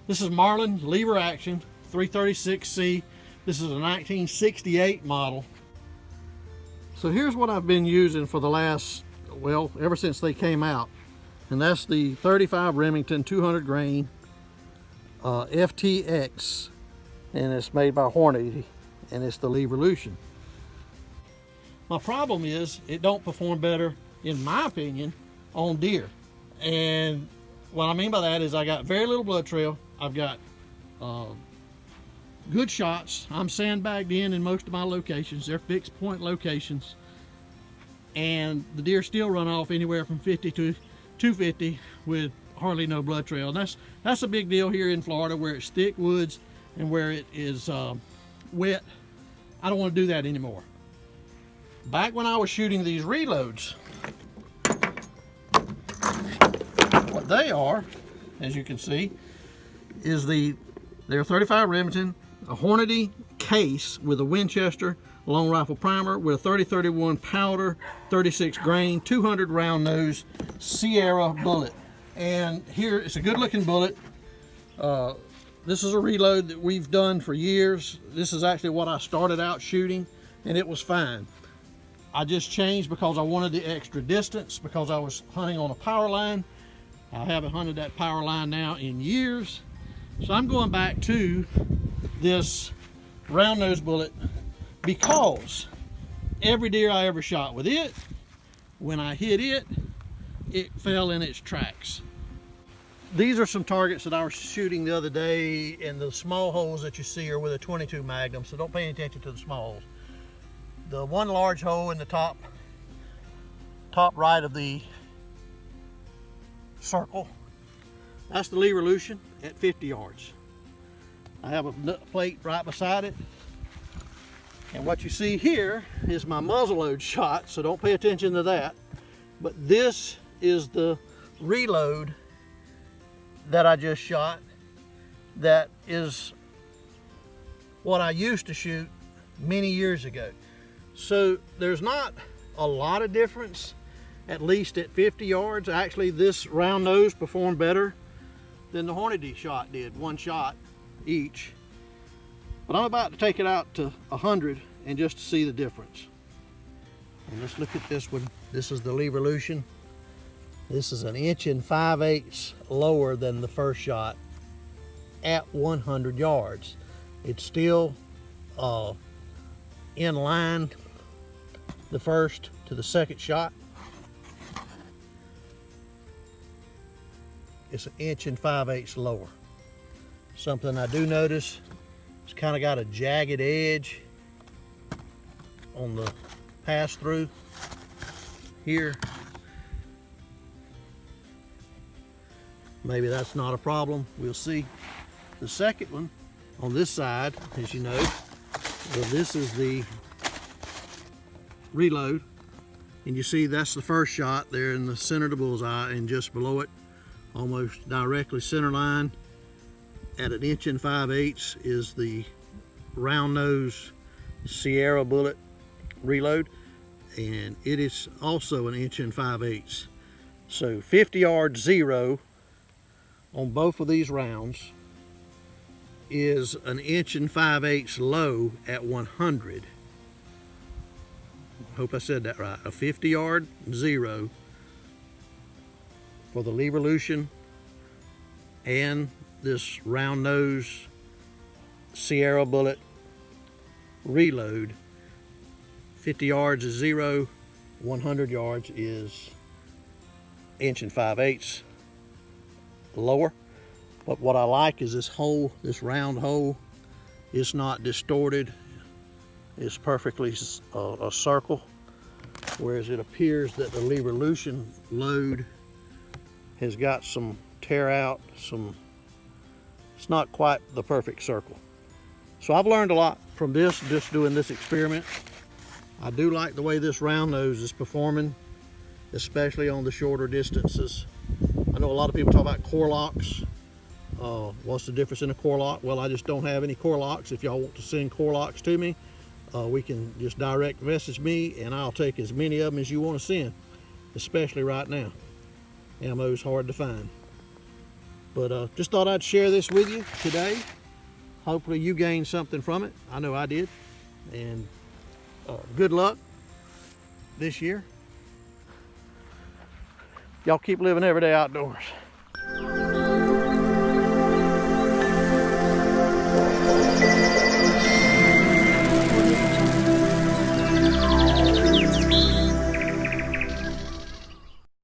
This is Marlin lever action 336C. This is a 1968 model. So here's what I've been using for the last, well, ever since they came out. And that's the 35 Remington 200 grain FTX. And it's made by Hornady, and it's the leverevolution. My problem is it don't perform better, in my opinion, on deer. And what I mean by that is I got very little blood trail. I've got good shots. I'm sandbagged in most of my locations. They're fixed point locations. And the deer still run off anywhere from 50 to 250 with hardly no blood trail. And that's a big deal here in Florida, where it's thick woods and where it is wet. I don't want to do that anymore. Back when I was shooting these reloads, what they are, as you can see, is they're 35 Remington, a Hornady case with a Winchester long rifle primer with a 30-31 powder, 36 grain, 200 round nose Sierra bullet. And here, it's a good looking bullet. This is a reload that we've done for years. This is actually what I started out shooting, and it was fine. I just changed because I wanted the extra distance, because I was hunting on a power line. I haven't hunted that power line now in years. So I'm going back to this round nose bullet because every deer I ever shot with it, when I hit it, it fell in its tracks. These are some targets that I was shooting the other day, and the small holes that you see are with a 22 Magnum, so don't pay any attention to the small holes. The one large hole in the top right of the circle, that's the leverevolution at 50 yards. I have a plate right beside it. And what you see here is my muzzleload shot, so don't pay attention to that. But this is the reload that I just shot. That is what I used to shoot many years ago. So there's not a lot of difference, at least at 50 yards. Actually, this round nose performed better than the Hornady shot did, one shot each. But I'm about to take it out to 100 and just to see the difference. And let's look at this one. This is the leverevolution. This is 1 5/8 inches lower than the first shot at 100 yards. It's still in line, the first to the second shot. It's 1 5/8 inches lower. Something I do notice, it's kind of got a jagged edge on the pass through here. Maybe that's not a problem, we'll see. The second one on this side, as you know, well, this is the reload, and you see that's the first shot there in the center of the bullseye, and just below it, almost directly center line at 1 5/8 inches is the round nose Sierra bullet reload, and it is also 1 5/8 inches. So 50 yards 0 on both of these rounds is 1 5/8 inches low at 100. Hope I said that right. A 50 yard 0 for the leverevolution and this round nose Sierra bullet reload. 50 yards is 0, 100 yards is 1 5/8 inches lower. But what I like is this hole, this round hole, it's not distorted. It's perfectly a circle, whereas it appears that the leverevolution load has got some tear out, it's not quite the perfect circle. So I've learned a lot from this, just doing this experiment. I do like the way this round nose is performing, especially on the shorter distances. I know a lot of people talk about core locks. What's the difference in a core lock? Well, I just don't have any core locks. If y'all want to send core locks to me, we can just direct message me, and I'll take as many of them as you want to send, especially right now. Ammo's hard to find. But just thought I'd share this with you today. Hopefully you gained something from it. I know I did. And good luck this year. Y'all keep living every day outdoors.